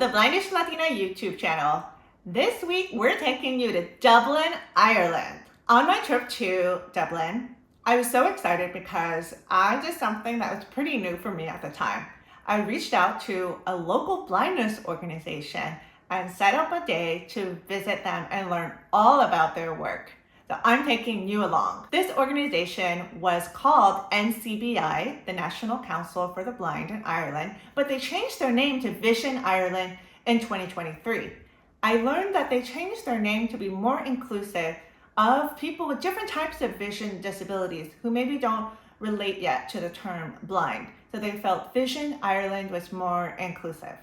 the Blindish Latina YouTube channel. This week, we're taking you to Dublin, Ireland. On my trip to Dublin, I was so excited because I did something that was pretty new for me at the time. I reached out to a local blindness organization and set up a day to visit them and learn all about their work. So I'm taking you along. This organization was called NCBI, the National Council for the Blind in Ireland, but they changed their name to Vision Ireland in 2023. I learned that they changed their name to be more inclusive of people with different types of vision disabilities who maybe don't relate yet to the term blind. So they felt Vision Ireland was more inclusive.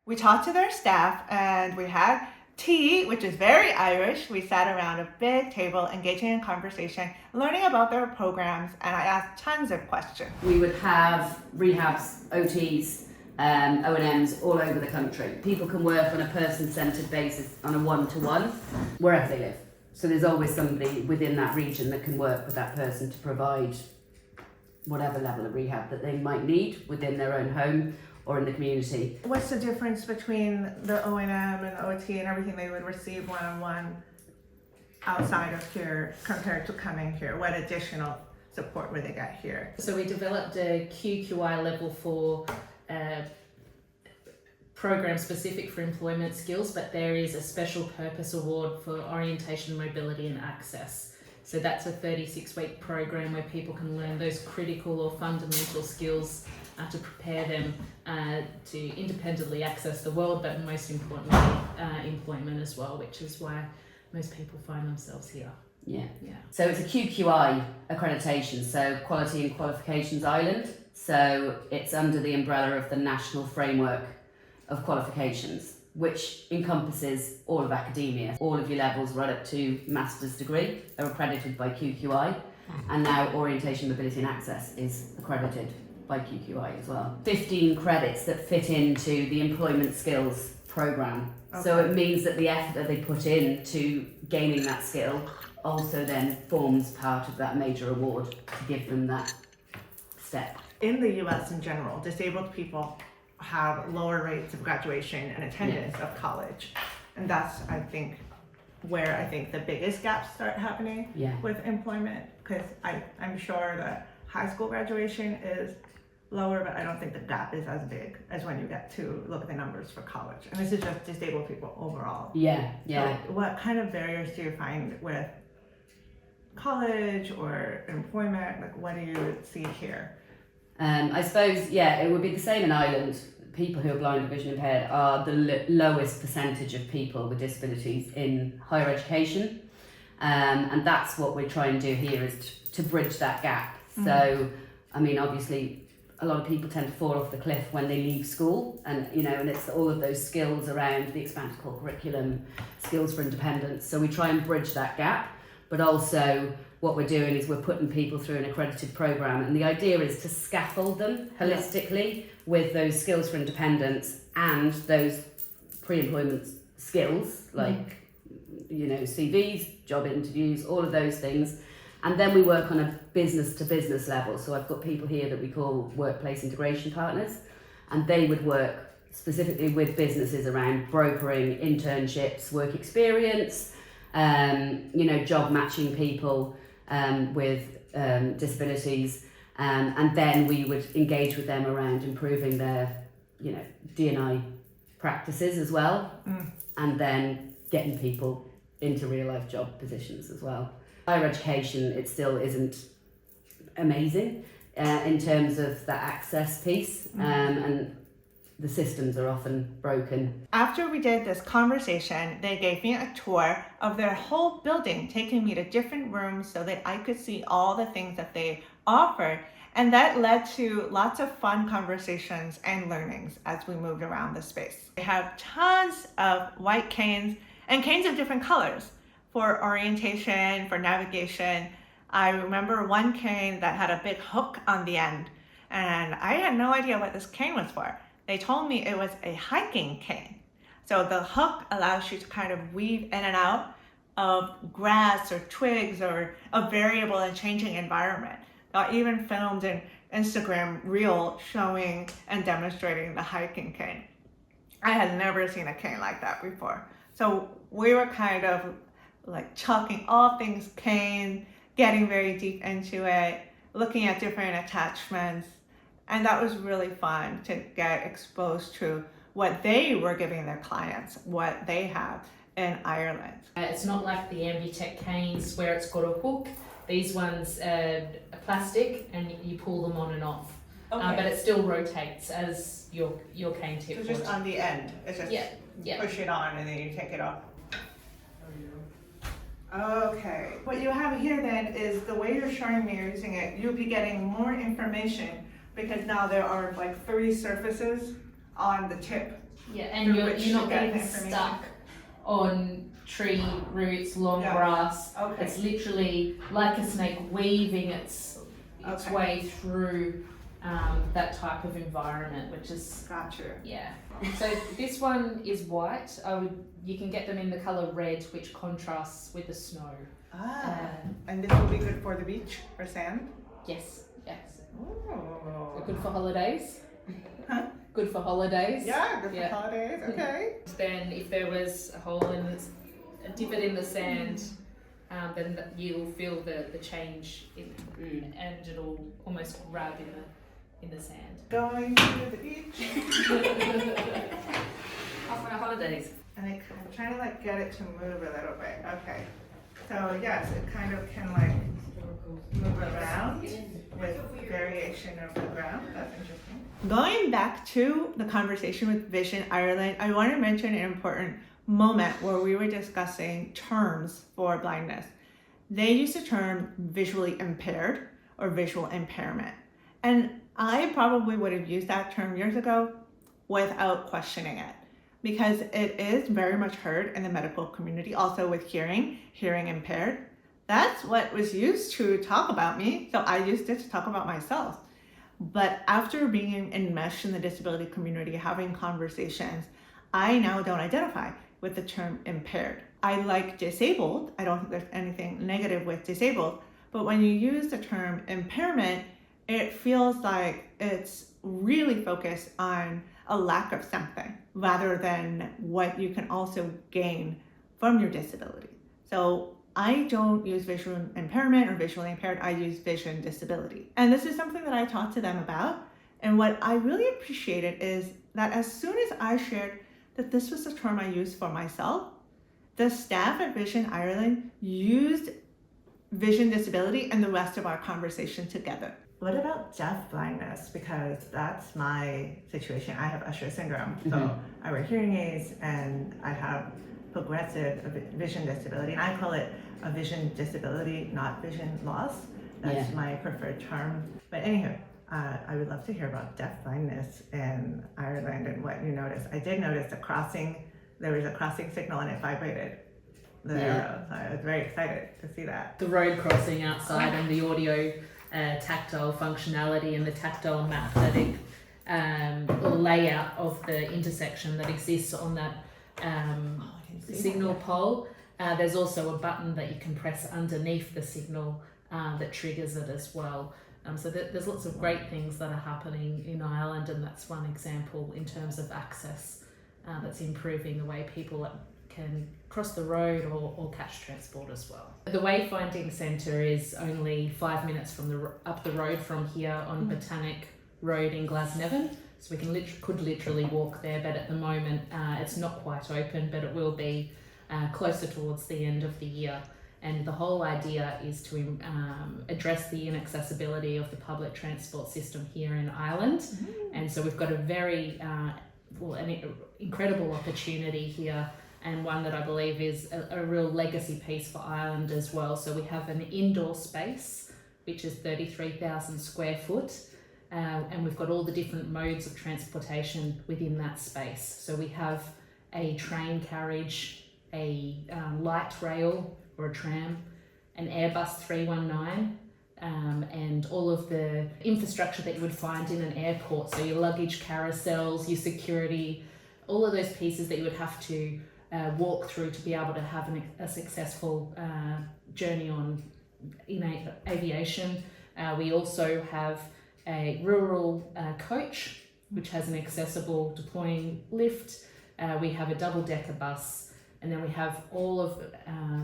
We talked to their staff and we had tea, which is very Irish. We sat around a big table, engaging in conversation, learning about their programs, and I asked tons of questions. We would have rehabs, OTs, O&Ms all over the country. People can work on a person-centred basis on a one-to-one, wherever they live. So there's always somebody within that region that can work with that person to provide whatever level of rehab that they might need within their own home or in the community. What's the difference between the O&M and the OT and everything they would receive one-on-one outside of here compared to coming here? What additional support would they get here? So we developed a QQI level 4 program specific for employment skills, but there is a special purpose award for orientation, mobility and access. So that's a 36-week program where people can learn those critical or fundamental skills to prepare them to independently access the world, but most importantly, employment as well, which is why most people find themselves here. Yeah. Yeah. So it's a QQI accreditation, so Quality and Qualifications Ireland. So it's under the umbrella of the National Framework of Qualifications, which encompasses all of academia. All of your levels right up to master's degree are accredited by QQI, and now Orientation, Mobility and Access is accredited by QQI as well. 15 credits that fit into the employment skills program. Okay. So it means that the effort that they put into gaining that skill also then forms part of that major award to give them that step. In the US in general, disabled people have lower rates of graduation and attendance of college. And that's, I think, where I think the biggest gaps start happening with employment, because I'm sure that high school graduation is lower, but I don't think the gap is as big as when you get to look at the numbers for college. And this is just disabled people overall. Yeah. So what kind of barriers do you find with college or employment? Like, what do you see here? I suppose, it would be the same in Ireland. People who are blind or vision impaired are the lowest percentage of people with disabilities in higher education. And that's what we're trying to do here, is to bridge that gap. Mm-hmm. So, I mean, obviously, a lot of people tend to fall off the cliff when they leave school, and and it's all of those skills around the expanded core curriculum, skills for independence. So we try and bridge that gap, but also what we're doing is we're putting people through an accredited program, and the idea is to scaffold them holistically with those skills for independence and those pre-employment skills like CVs, job interviews, all of those things. And then we work on a business to business level. So I've got people here that we call workplace integration partners, and they would work specifically with businesses around brokering internships, work experience, job matching people with disabilities. And then we would engage with them around improving their, D&I practices as well. And then getting people into real life job positions as well. Higher education, it still isn't amazing in terms of the access piece, and the systems are often broken. After we did this conversation, they gave me a tour of their whole building, taking me to different rooms so that I could see all the things that they offered. And that led to lots of fun conversations and learnings as we moved around the space. They have tons of white canes and canes of different colors for orientation, for navigation. I remember one cane that had a big hook on the end, and I had no idea what this cane was for. They told me it was a hiking cane. So the hook allows you to kind of weave in and out of grass or twigs or a variable and changing environment. I even filmed an Instagram reel showing and demonstrating the hiking cane. I had never seen a cane like that before. So we were kind of like chalking all things cane, getting very deep into it, looking at different attachments. And that was really fun to get exposed to what they were giving their clients, what they have in Ireland. It's not like the Ambitech canes where it's got a hook. These ones are plastic and you pull them on and off. Okay. But it still rotates as your cane tip So would. just on the end, it's just Yeah. push it on and then you take it off. Okay, what you have here then is the way you're showing me using it, you'll be getting more information because now there are like 3 surfaces on the tip. Yeah, and through you're which not you get getting information. stuck on tree roots, long Yeah. grass. Okay. It's literally like a snake weaving its Okay. way through that type of environment, which is Gotcha. yeah. So this one is white. You can get them in the color red, which contrasts with the snow. And this will be good for the beach, for sand? Yes. Oh. Good for holidays. Huh? Good for holidays. Yeah, good for Yeah. holidays, okay. Then if there was a hole in a divot in the sand, then you'll feel the change and it'll almost rub in the sand. Going to the beach. Off on our holidays. And I'm trying to like get it to move a little bit, okay. So yes, it kind of can like move around with variation of the ground. That's interesting. Going back to the conversation with Vision Ireland, I want to mention an important moment where we were discussing terms for blindness. They use the term visually impaired or visual impairment. And I probably would have used that term years ago without questioning it because it is very much heard in the medical community, also with hearing impaired. That's what was used to talk about me, so I used it to talk about myself. But after being enmeshed in the disability community, having conversations, I now don't identify with the term impaired. I like disabled. I don't think there's anything negative with disabled, but when you use the term impairment, it feels like it's really focused on a lack of something rather than what you can also gain from your disability. So I don't use visual impairment or visually impaired, I use vision disability. And this is something that I talked to them about. And what I really appreciated is that as soon as I shared that this was the term I used for myself, the staff at Vision Ireland used vision disability and the rest of our conversation together. What about deaf-blindness? Because that's my situation. I have Usher Syndrome. So I wear hearing aids and I have progressive vision disability. And I call it a vision disability, not vision loss. That's my preferred term. But anywho, I would love to hear about deaf-blindness in Ireland and what you noticed. I did notice there was a crossing signal and it vibrated the arrow. So I was very excited to see that. The road crossing outside and the audio tactile functionality and the tactile mathematic layout of the intersection that exists on that signal pole. There's also a button that you can press underneath the signal that triggers it as well. So there's lots of great things that are happening in Ireland, and that's one example in terms of access that's improving the way people can cross the road or catch transport as well. The Wayfinding Centre is only 5 minutes up the road from here on Botanic Road in Glasnevin, so we could literally walk there, but at the moment it's not quite open, but it will be closer towards the end of the year. And the whole idea is to address the inaccessibility of the public transport system here in Ireland. And so we've got a very an incredible opportunity here, and one that I believe is a real legacy piece for Ireland as well. So we have an indoor space, which is 33,000 square foot, and we've got all the different modes of transportation within that space. So we have a train carriage, a light rail or a tram, an Airbus 319, and all of the infrastructure that you would find in an airport. So your luggage carousels, your security, all of those pieces that you would have to walk through to be able to have a successful journey in aviation. We also have a rural coach, which has an accessible deploying lift, we have a double-decker bus, and then we have all of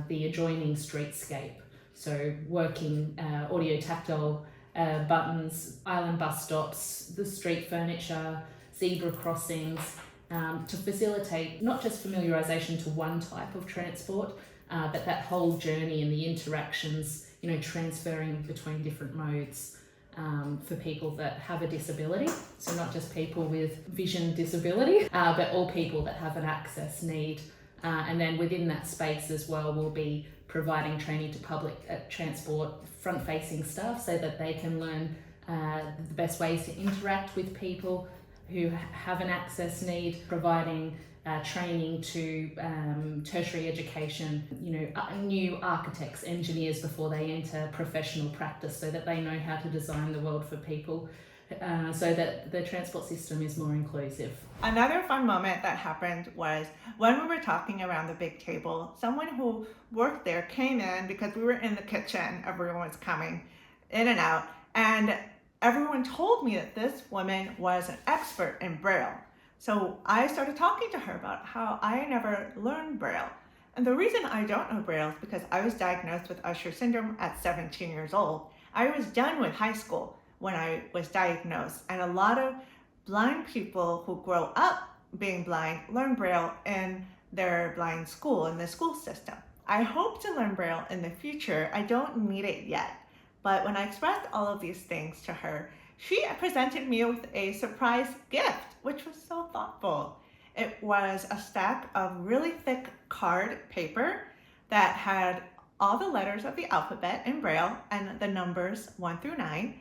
the adjoining streetscape. So working audio-tactile buttons, island bus stops, the street furniture, zebra crossings, to facilitate not just familiarisation to one type of transport, but that whole journey and the interactions, transferring between different modes for people that have a disability. So not just people with vision disability, but all people that have an access need. And then within that space as well, we'll be providing training to public transport front-facing staff so that they can learn the best ways to interact with people who have an access need, providing training to tertiary education, new architects, engineers before they enter professional practice so that they know how to design the world for people so that the transport system is more inclusive. Another fun moment that happened was when we were talking around the big table, someone who worked there came in because we were in the kitchen, everyone was coming in and out, and everyone told me that this woman was an expert in Braille. So I started talking to her about how I never learned Braille. And the reason I don't know Braille is because I was diagnosed with Usher Syndrome at 17 years old. I was done with high school when I was diagnosed, and a lot of blind people who grow up being blind learn Braille in their blind school, in the school system. I hope to learn Braille in the future. I don't need it yet. But when I expressed all of these things to her, she presented me with a surprise gift, which was so thoughtful. It was a stack of really thick card paper that had all the letters of the alphabet in Braille and the numbers 1 through 9.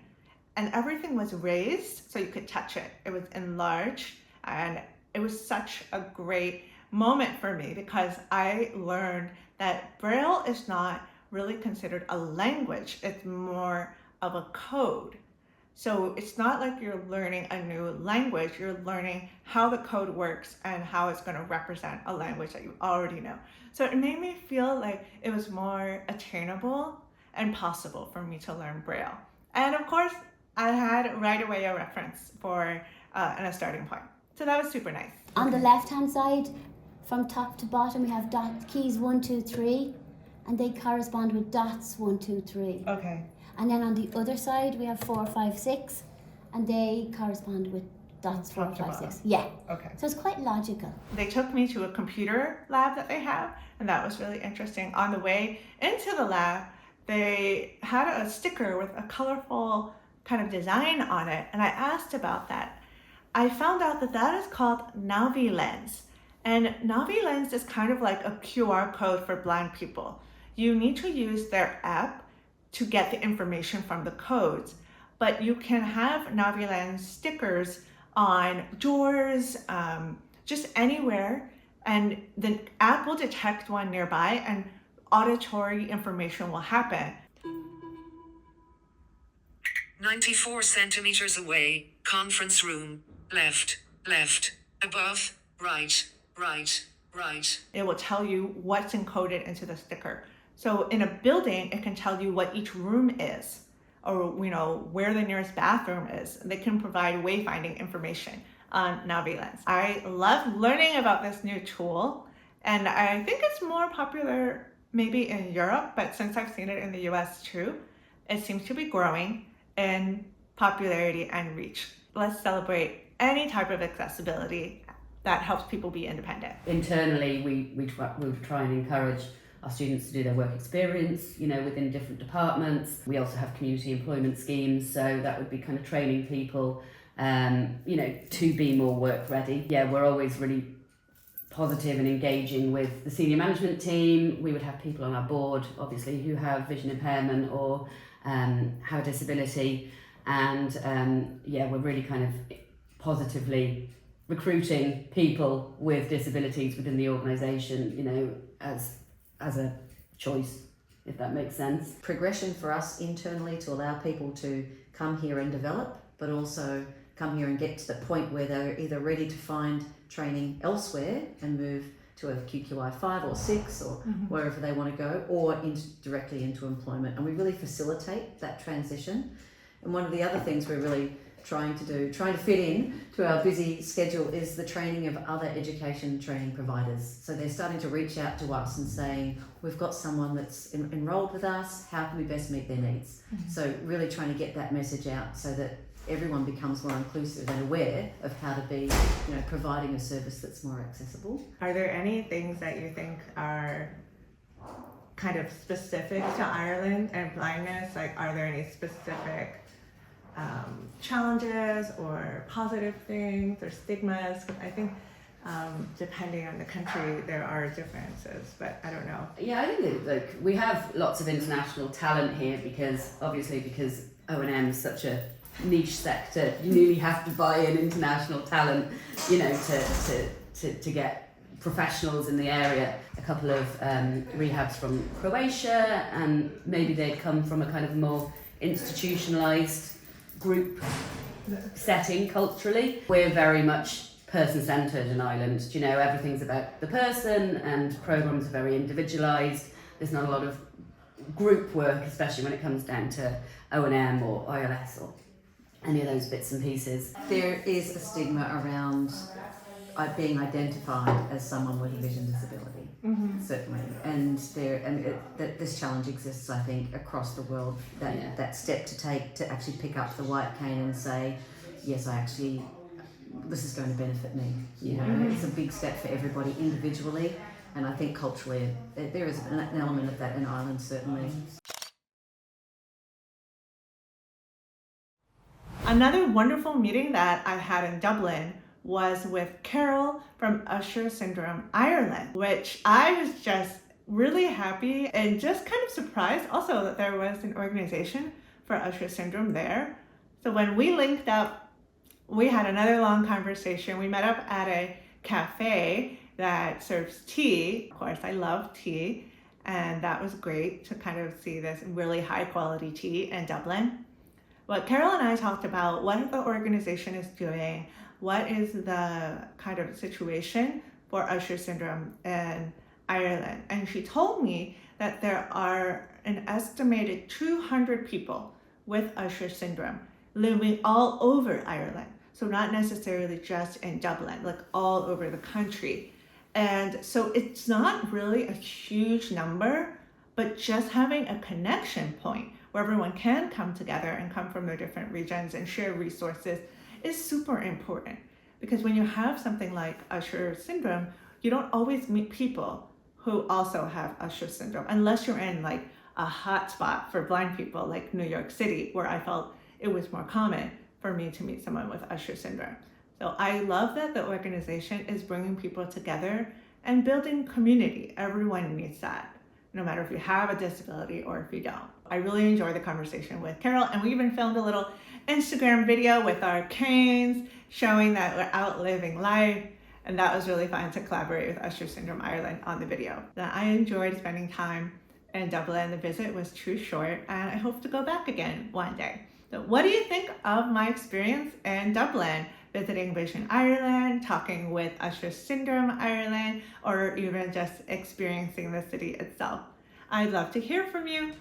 And everything was raised so you could touch it. It was enlarged, and it was such a great moment for me because I learned that Braille is not really considered a language. It's more of a code. So it's not like you're learning a new language, you're learning how the code works and how it's going to represent a language that you already know. So it made me feel like it was more attainable and possible for me to learn Braille. And of course, I had right away a reference for and a starting point. So that was super nice. On the left-hand side, from top to bottom, we have dot keys 1, 2, 3, and they correspond with dots 1, 2, 3. Okay. And then on the other side, we have 4, 5, 6, and they correspond with dots 4, 5, 6. Yeah. Okay. So it's quite logical. They took me to a computer lab that they have, and that was really interesting. On the way into the lab, they had a sticker with a colorful kind of design on it, and I asked about that. I found out that that is called Navi Lens, and Navi Lens is kind of like a QR code for blind people. You need to use their app to get the information from the codes, but you can have Navi Lens stickers on doors, just anywhere, and the app will detect one nearby and auditory information will happen. 94 centimeters away, conference room, left, above, right. It will tell you what's encoded into the sticker. So in a building, it can tell you what each room is, or where the nearest bathroom is. They can provide wayfinding information on Navi Lens. I love learning about this new tool, and I think it's more popular maybe in Europe, but since I've seen it in the US too, it seems to be growing in popularity and reach. Let's celebrate any type of accessibility that helps people be independent. Internally, we try and encourage our students to do their work experience, within different departments. We also have community employment schemes, so that would be kind of training people, to be more work ready. Yeah, we're always really positive and engaging with the senior management team. We would have people on our board, obviously, who have vision impairment or have a disability, and we're really kind of positively recruiting people with disabilities within the organisation, as a choice, if that makes sense. Progression for us internally to allow people to come here and develop, but also come here and get to the point where they're either ready to find training elsewhere and move to a QQI 5 or 6 or wherever they want to go, or directly into employment. And we really facilitate that transition. And one of the other things we're really trying to fit in to our busy schedule is the training of other education training providers. So they're starting to reach out to us and saying, we've got someone that's enrolled with us, how can we best meet their needs? So really trying to get that message out so that everyone becomes more inclusive and aware of how to be, providing a service that's more accessible. Are there any things that you think are kind of specific to Ireland and blindness? Like, are there any specific challenges or positive things or stigmas? 'Cause I think depending on the country, there are differences, but I don't know. Yeah, I think that we have lots of international talent here because O&M is such a niche sector. You really have to buy in international talent, to get professionals in the area. A couple of rehabs from Croatia, and maybe they'd come from a kind of more institutionalized group setting culturally. We're very much person-centered in Ireland. Everything's about the person, and programs are very individualized. There's not a lot of group work, especially when it comes down to O&M or ILS or any of those bits and pieces. There is a stigma around being identified as someone with a vision disability, certainly, and this challenge exists, I think, across the world. That step to take to actually pick up the white cane and say, yes, this is going to benefit me. It's a big step for everybody individually, and I think culturally there is an element of that in Ireland, certainly. Another wonderful meeting that I had in Dublin was with Carol from Usher Syndrome Ireland, which I was just really happy and just kind of surprised also that there was an organization for Usher Syndrome there. So when we linked up, we had another long conversation. We met up at a cafe that serves tea. Of course, I love tea, and that was great to kind of see this really high quality tea in Dublin. But Carol and I talked about what the organization is doing, what is the kind of situation for Usher Syndrome in Ireland. And she told me that there are an estimated 200 people with Usher Syndrome living all over Ireland. So not necessarily just in Dublin, like all over the country. And so it's not really a huge number, but just having a connection point where everyone can come together and come from their different regions and share resources is super important. Because when you have something like Usher Syndrome, you don't always meet people who also have Usher Syndrome, unless you're in like a hot spot for blind people like New York City, where I felt it was more common for me to meet someone with Usher Syndrome. So I love that the organization is bringing people together and building community. Everyone needs that, no matter if you have a disability or if you don't. I really enjoyed the conversation with Carol, and we even filmed a little Instagram video with our canes showing that we're out living life, and that was really fun to collaborate with Usher Syndrome Ireland on the video. I enjoyed spending time in Dublin. The visit was too short, and I hope to go back again one day. So what do you think of my experience in Dublin, visiting Vision Ireland, talking with Usher Syndrome Ireland, or even just experiencing the city itself? I'd love to hear from you.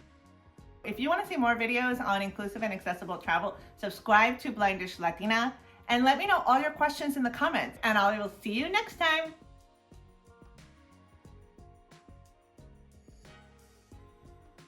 If you want to see more videos on inclusive and accessible travel, subscribe to Blindish Latina and let me know all your questions in the comments, and I will see you next time.